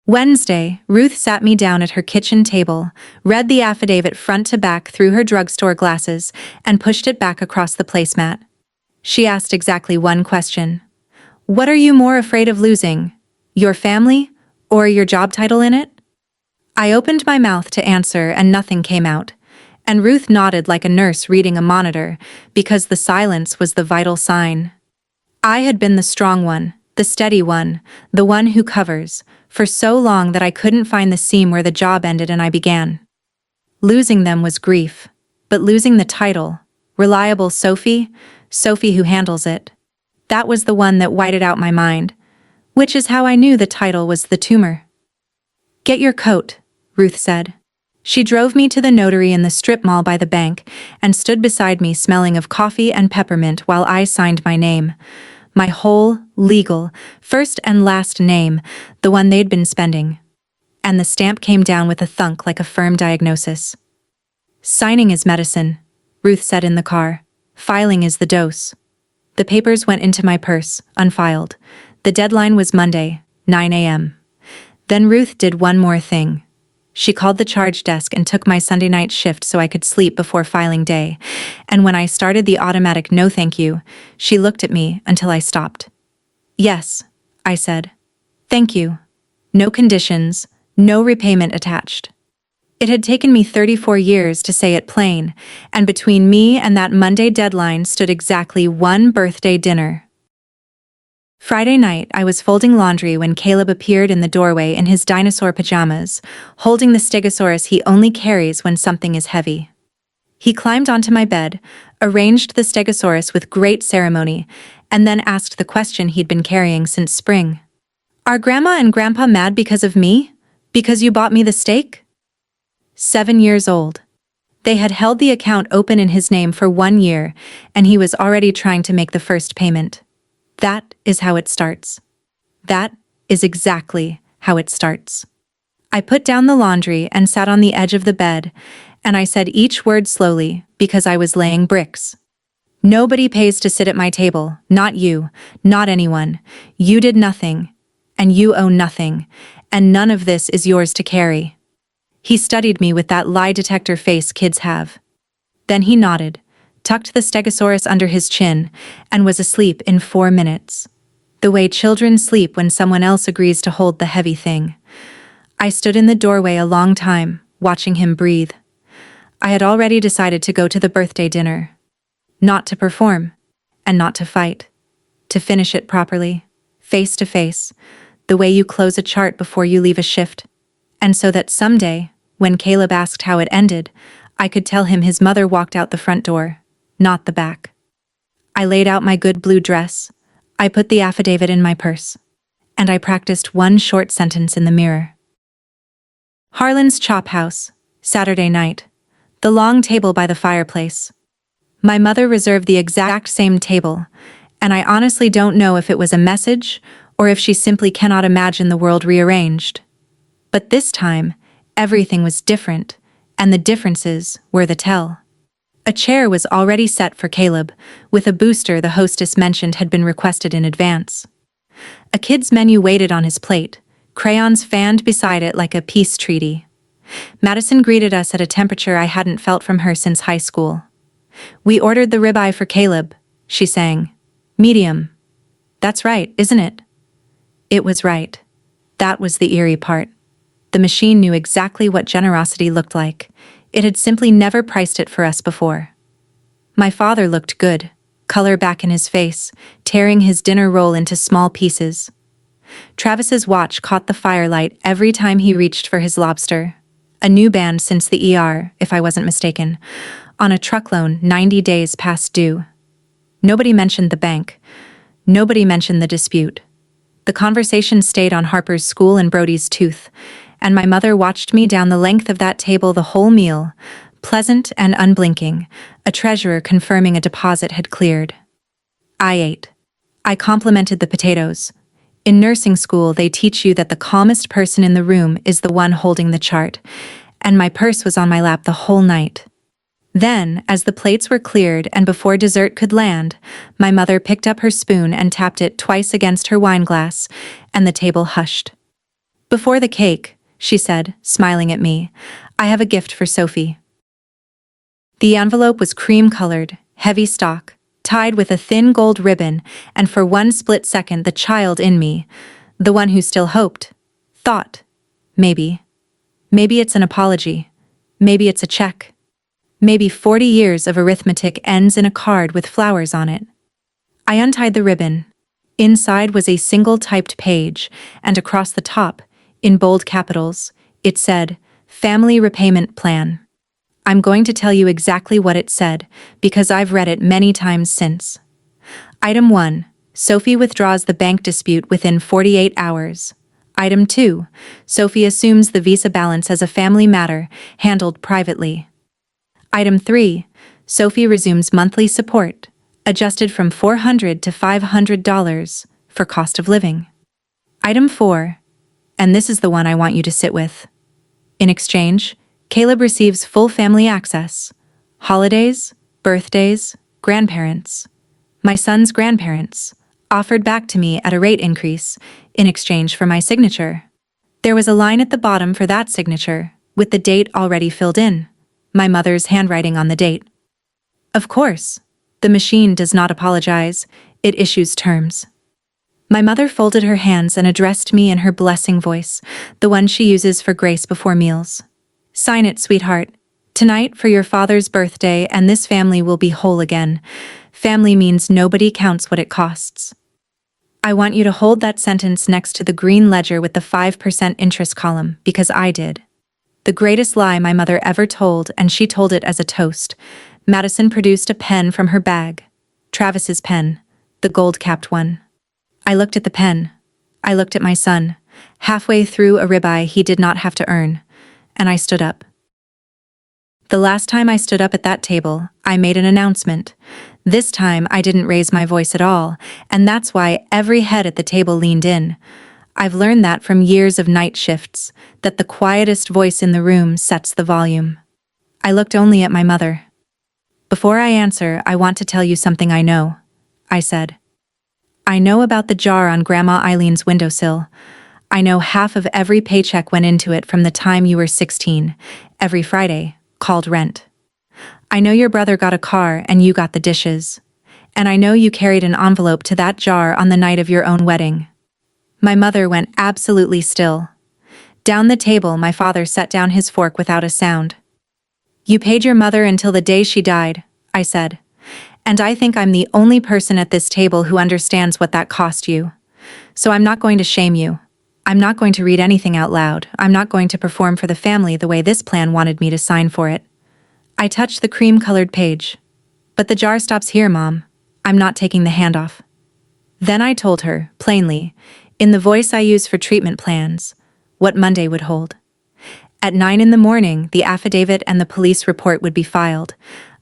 Wednesday, Ruth sat me down at her kitchen table, read the affidavit front to back through her drugstore glasses, and pushed it back across the placemat. She asked exactly one question. What are you more afraid of losing? Your family, or your job title in it? I opened my mouth to answer and nothing came out, and Ruth nodded like a nurse reading a monitor, because the silence was the vital sign. I had been the strong one, the steady one, the one who covers, for so long that I couldn't find the seam where the job ended and I began. Losing them was grief, but losing the title, reliable Sophie, Sophie who handles it, that was the one that whited out my mind, which is how I knew the title was the tumor. Get your coat, Ruth said. She drove me to the notary in the strip mall by the bank and stood beside me smelling of coffee and peppermint while I signed my name. My whole, legal, first and last name, the one they'd been spending. And the stamp came down with a thunk like a firm diagnosis. Signing is medicine, Ruth said in the car. Filing is the dose. The papers went into my purse, unfiled. The deadline was Monday, 9 a.m. Then Ruth did one more thing. She called the charge desk and took my Sunday night shift so I could sleep before filing day, and when I started the automatic no thank you, she looked at me until I stopped. Yes, I said. Thank you. No conditions, no repayment attached. It had taken me 34 years to say it plain, and between me and that Monday deadline stood exactly one birthday dinner. Friday night, I was folding laundry when Caleb appeared in the doorway in his dinosaur pajamas, holding the stegosaurus he only carries when something is heavy. He climbed onto my bed, arranged the stegosaurus with great ceremony, and then asked the question he'd been carrying since spring. Are Grandma and Grandpa mad because of me? Because you bought me the steak? 7 years old. They had held the account open in his name for 1 year, and he was already trying to make the first payment. That is how it starts. That is exactly how it starts. I put down the laundry and sat on the edge of the bed, and I said each word slowly because I was laying bricks. Nobody pays to sit at my table, not you, not anyone. You did nothing, and you owe nothing, and none of this is yours to carry. He studied me with that lie detector face kids have. Then he nodded, tucked the stegosaurus under his chin, and was asleep in 4 minutes. The way children sleep when someone else agrees to hold the heavy thing. I stood in the doorway a long time, watching him breathe. I had already decided to go to the birthday dinner. Not to perform, and not to fight. To finish it properly, face to face, the way you close a chart before you leave a shift. And so that someday, when Caleb asked how it ended, I could tell him his mother walked out the front door, not the back. I laid out my good blue dress, I put the affidavit in my purse, and I practiced one short sentence in the mirror. Harlan's Chop House, Saturday night. The long table by the fireplace. My mother reserved the exact same table, and I honestly don't know if it was a message or if she simply cannot imagine the world rearranged. But this time, everything was different, and the differences were the tell. A chair was already set for Caleb, with a booster the hostess mentioned had been requested in advance. A kid's menu waited on his plate, crayons fanned beside it like a peace treaty. Madison greeted us at a temperature I hadn't felt from her since high school. We ordered the ribeye for Caleb, she sang. Medium. That's right, isn't it? It was right. That was the eerie part. The machine knew exactly what generosity looked like. It had simply never priced it for us before. My father looked good, color back in his face, tearing his dinner roll into small pieces. Travis's watch caught the firelight every time he reached for his lobster. A new band since the ER, if I wasn't mistaken, on a truck loan 90 days past due. Nobody mentioned the bank. Nobody mentioned the dispute. The conversation stayed on Harper's school and Brody's tooth, and my mother watched me down the length of that table the whole meal, pleasant and unblinking, a treasurer confirming a deposit had cleared. I ate. I complimented the potatoes. In nursing school, they teach you that the calmest person in the room is the one holding the chart, and my purse was on my lap the whole night. Then, as the plates were cleared and before dessert could land, my mother picked up her spoon and tapped it twice against her wine glass, and the table hushed. "Before the cake," she said, smiling at me, "I have a gift for Sophie." The envelope was cream-colored, heavy stock, tied with a thin gold ribbon, and for one split second the child in me, the one who still hoped, thought, maybe it's an apology, maybe it's a check. Maybe 40 years of arithmetic ends in a card with flowers on it. I untied the ribbon. Inside was a single typed page, and across the top, in bold capitals, it said, "Family Repayment Plan." I'm going to tell you exactly what it said, because I've read it many times since. Item 1. Sophie withdraws the bank dispute within 48 hours. Item 2. Sophie assumes the visa balance as a family matter, handled privately. Item 3. Sophie resumes monthly support, adjusted from $400 to $500 for cost of living. Item 4. And this is the one I want you to sit with. In exchange, Caleb receives full family access. Holidays, birthdays, grandparents. My son's grandparents, offered back to me at a rate increase, in exchange for my signature. There was a line at the bottom for that signature, with the date already filled in. My mother's handwriting on the date. Of course, the machine does not apologize, it issues terms. My mother folded her hands and addressed me in her blessing voice, the one she uses for grace before meals. "Sign it, sweetheart. Tonight for your father's birthday, and this family will be whole again. Family means nobody counts what it costs." I want you to hold that sentence next to the green ledger with the 5% interest column, because I did. The greatest lie my mother ever told, and she told it as a toast. Madison produced a pen from her bag. Travis's pen, the gold-capped one. I looked at the pen. I looked at my son, halfway through a ribeye he did not have to earn, and I stood up. The last time I stood up at that table, I made an announcement. This time I didn't raise my voice at all, and that's why every head at the table leaned in. I've learned that from years of night shifts, that the quietest voice in the room sets the volume. I looked only at my mother. "Before I answer, I want to tell you something I know," I said. "I know about the jar on Grandma Eileen's windowsill. I know half of every paycheck went into it from the time you were 16, every Friday, called rent. I know your brother got a car and you got the dishes. And I know you carried an envelope to that jar on the night of your own wedding." My mother went absolutely still. Down the table, my father set down his fork without a sound. "You paid your mother until the day she died," I said. "And I think I'm the only person at this table who understands what that cost you. So I'm not going to shame you. I'm not going to read anything out loud. I'm not going to perform for the family the way this plan wanted me to sign for it." I touched the cream-colored page. "But the jar stops here, Mom. I'm not taking the handoff." Then I told her, plainly, in the voice I use for treatment plans, what Monday would hold. At 9 in the morning, the affidavit and the police report would be filed.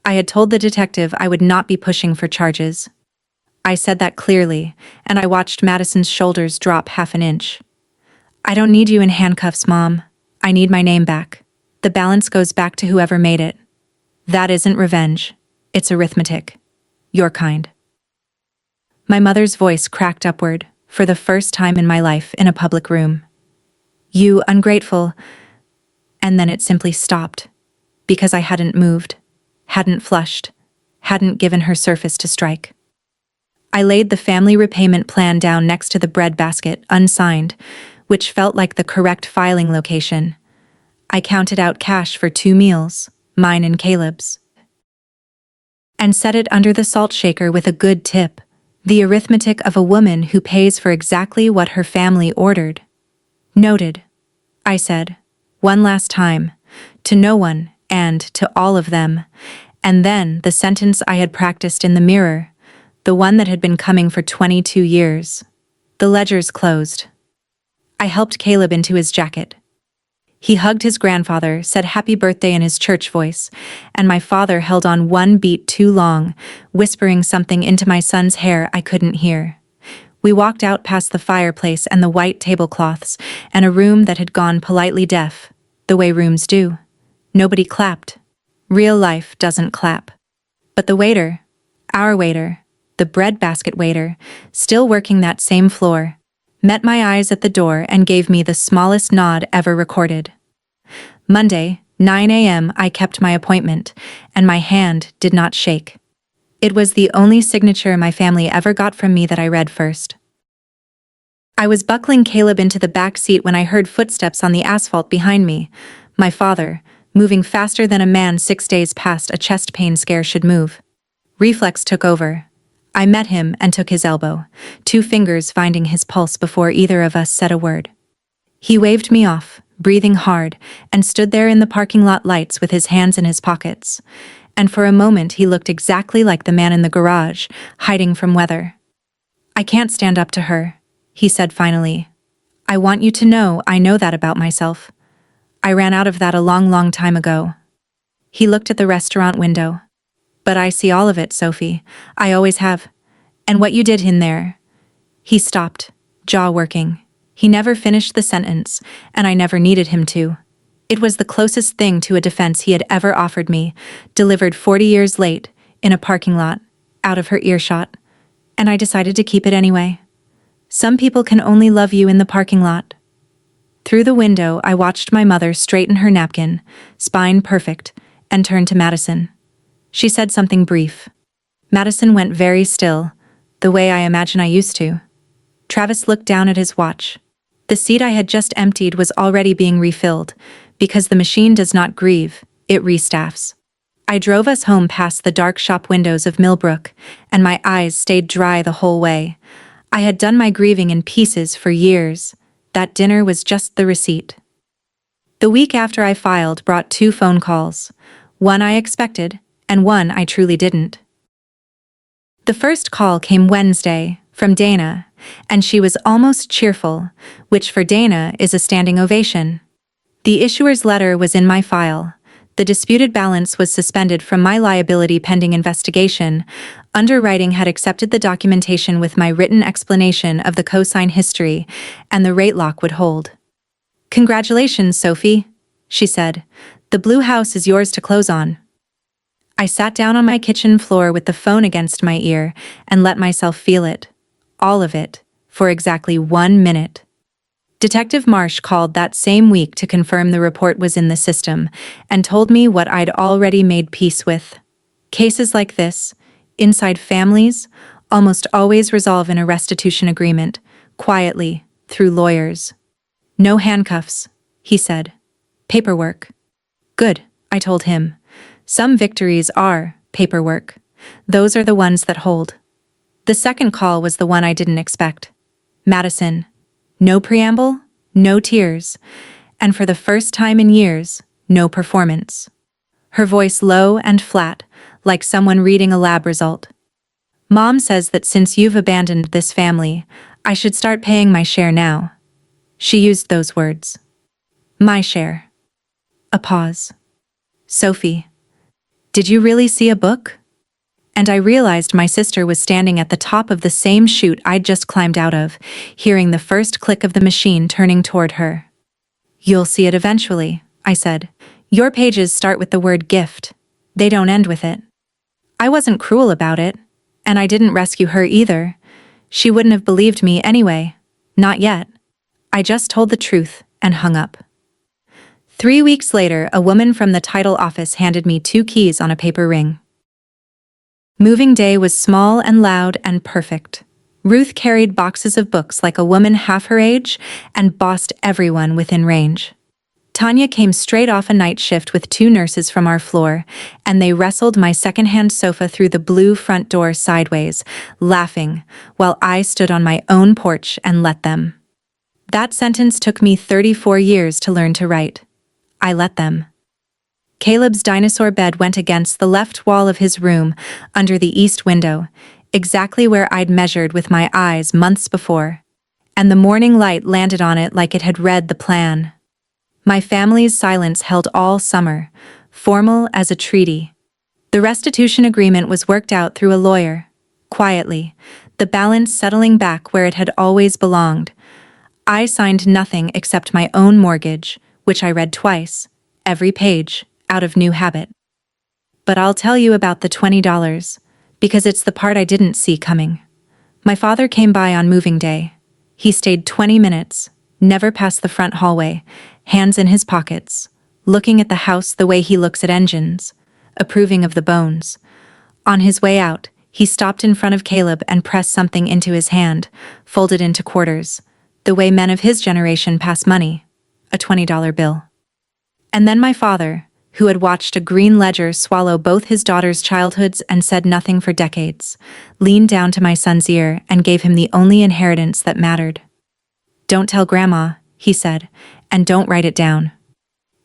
I had told the detective I would not be pushing for charges. I said that clearly, and I watched Madison's shoulders drop half an inch. "I don't need you in handcuffs, Mom. I need my name back. The balance goes back to whoever made it. That isn't revenge. It's arithmetic. Your kind." My mother's voice cracked upward, for the first time in my life in a public room. "You ungrateful..." And then it simply stopped, because I hadn't moved, hadn't flushed, hadn't given her surface to strike. I laid the family repayment plan down next to the bread basket, unsigned, which felt like the correct filing location. I counted out cash for 2 meals, mine and Caleb's, and set it under the salt shaker with a good tip. The arithmetic of a woman who pays for exactly what her family ordered. "Noted," I said, one last time, to no one and to all of them, and then the sentence I had practiced in the mirror, the one that had been coming for 22 years. The ledgers closed. I helped Caleb into his jacket. He hugged his grandfather, said happy birthday in his church voice, and my father held on one beat too long, whispering something into my son's hair I couldn't hear. We walked out past the fireplace and the white tablecloths, and a room that had gone politely deaf, the way rooms do. Nobody clapped. Real life doesn't clap. But the waiter, our waiter, the breadbasket waiter, still working that same floor, met my eyes at the door and gave me the smallest nod ever recorded. Monday, 9 a.m. I kept my appointment, and my hand did not shake. It was the only signature my family ever got from me that I read first. I was buckling Caleb into the back seat when I heard footsteps on the asphalt behind me. My father, moving faster than a man 6 days past a chest pain scare should move. Reflex took over. I met him and took his elbow, 2 fingers finding his pulse before either of us said a word. He waved me off, breathing hard, and stood there in the parking lot lights with his hands in his pockets. And for a moment he looked exactly like the man in the garage, hiding from weather. "I can't stand up to her," he said finally. "I want you to know I know that about myself. I ran out of that a long time ago." He looked at the restaurant window. "But I see all of it, Sophie. I always have. And what you did in there." He stopped, jaw working. He never finished the sentence, and I never needed him to. It was the closest thing to a defense he had ever offered me, delivered 40 years late, in a parking lot, out of her earshot. And I decided to keep it anyway. Some people can only love you in the parking lot. Through the window, I watched my mother straighten her napkin, spine perfect, and turn to Madison. She said something brief. Madison went very still, the way I imagine I used to. Travis looked down at his watch. The seat I had just emptied was already being refilled, because the machine does not grieve, it restaffs. I drove us home past the dark shop windows of Millbrook, and my eyes stayed dry the whole way. I had done my grieving in pieces for years. That dinner was just the receipt. The week after I filed brought 2 phone calls. One I expected, and one I truly didn't. The first call came Wednesday, from Dana, and she was almost cheerful, which for Dana is a standing ovation. The issuer's letter was in my file. The disputed balance was suspended from my liability pending investigation. Underwriting had accepted the documentation with my written explanation of the cosign history, and the rate lock would hold. "Congratulations, Sophie," she said. "The blue house is yours to close on." I sat down on my kitchen floor with the phone against my ear and let myself feel it. All of it, for exactly 1 minute. Detective Marsh called that same week to confirm the report was in the system and told me what I'd already made peace with. Cases like this, inside families, almost always resolve in a restitution agreement, quietly, through lawyers. "No handcuffs," he said. "Paperwork." "Good," I told him. Some victories are paperwork. Those are the ones that hold. The second call was the one I didn't expect. Madison. No preamble, no tears, and for the first time in years, no performance. Her voice low and flat, like someone reading a lab result. "Mom says that since you've abandoned this family, I should start paying my share now." She used those words. My share. A pause. "Sophie, did you really see a book?" And I realized my sister was standing at the top of the same chute I'd just climbed out of, hearing the first click of the machine turning toward her. "You'll see it eventually," I said. "Your pages start with the word gift. They don't end with it." I wasn't cruel about it, and I didn't rescue her either. She wouldn't have believed me anyway. Not yet. I just told the truth and hung up. 3 weeks later, a woman from the title office handed me 2 keys on a paper ring. Moving day was small and loud and perfect. Ruth carried boxes of books like a woman half her age and bossed everyone within range. Tanya came straight off a night shift with 2 nurses from our floor, and they wrestled my secondhand sofa through the blue front door sideways, laughing, while I stood on my own porch and let them. That sentence took me 34 years to learn to write. I let them. Caleb's dinosaur bed went against the left wall of his room, under the east window, exactly where I'd measured with my eyes months before. and the morning light landed on it like it had read the plan. My family's silence held all summer, formal as a treaty. The restitution agreement was worked out through a lawyer, quietly, the balance settling back where it had always belonged. I signed nothing except my own mortgage, which I read twice, every page, out of new habit. But I'll tell you about the $20, because it's the part I didn't see coming. My father came by on moving day. He stayed 20 minutes, never past the front hallway, hands in his pockets, looking at the house the way he looks at engines, approving of the bones. On his way out, he stopped in front of Caleb and pressed something into his hand, folded into quarters, the way men of his generation pass money, a $20 bill. And then my father, who had watched a green ledger swallow both his daughters' childhoods and said nothing for decades, leaned down to my son's ear and gave him the only inheritance that mattered. "Don't tell Grandma," he said, "and don't write it down."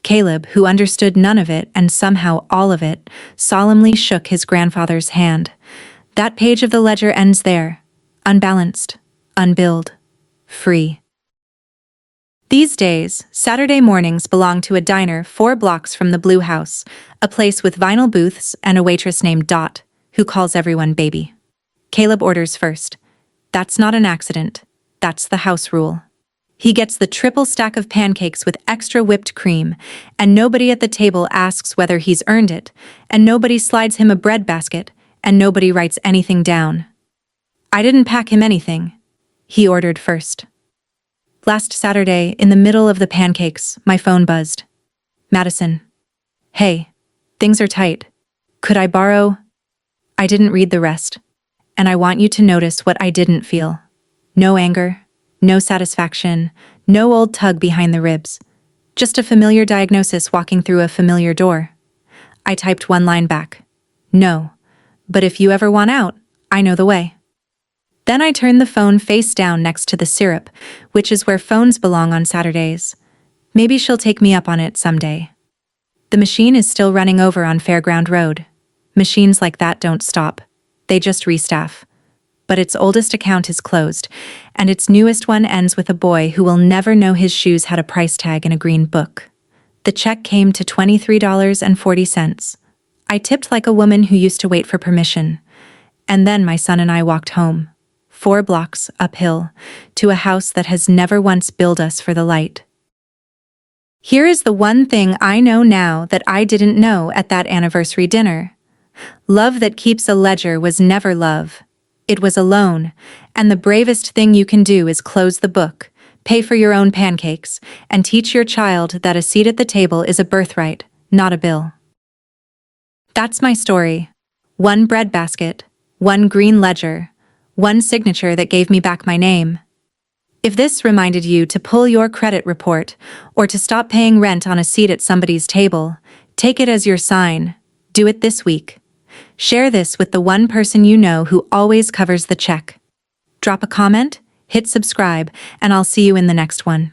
Caleb, who understood none of it and somehow all of it, solemnly shook his grandfather's hand. That page of the ledger ends there, unbalanced, unbilled, free. These days, Saturday mornings belong to a diner 4 blocks from the Blue House, a place with vinyl booths and a waitress named Dot, who calls everyone baby. Caleb orders first. That's not an accident. That's the house rule. He gets the triple stack of pancakes with extra whipped cream, and nobody at the table asks whether he's earned it, and nobody slides him a bread basket, and nobody writes anything down. I didn't pack him anything. He ordered first. Last Saturday, in the middle of the pancakes, my phone buzzed. "Madison. Hey, things are tight. Could I borrow?" I didn't read the rest. And I want you to notice what I didn't feel. No anger, no satisfaction, no old tug behind the ribs. Just a familiar diagnosis walking through a familiar door. I typed one line back. "No, but if you ever want out, I know the way." Then I turned the phone face down next to the syrup, which is where phones belong on Saturdays. Maybe she'll take me up on it someday. The machine is still running over on Fairground Road. Machines like that don't stop. They just restaff. But its oldest account is closed, and its newest one ends with a boy who will never know his shoes had a price tag in a green book. The check came to $23.40. I tipped like a woman who used to wait for permission. And then my son and I walked home. 4 blocks uphill, to a house that has never once billed us for the light. Here is the one thing I know now that I didn't know at that anniversary dinner. Love that keeps a ledger was never love. It was a loan, and the bravest thing you can do is close the book, pay for your own pancakes, and teach your child that a seat at the table is a birthright, not a bill. That's my story. 1 bread basket, 1 green ledger, 1 signature that gave me back my name. If this reminded you to pull your credit report or to stop paying rent on a seat at somebody's table, take it as your sign. Do it this week. Share this with the one person you know who always covers the check. Drop a comment, hit subscribe, and I'll see you in the next one.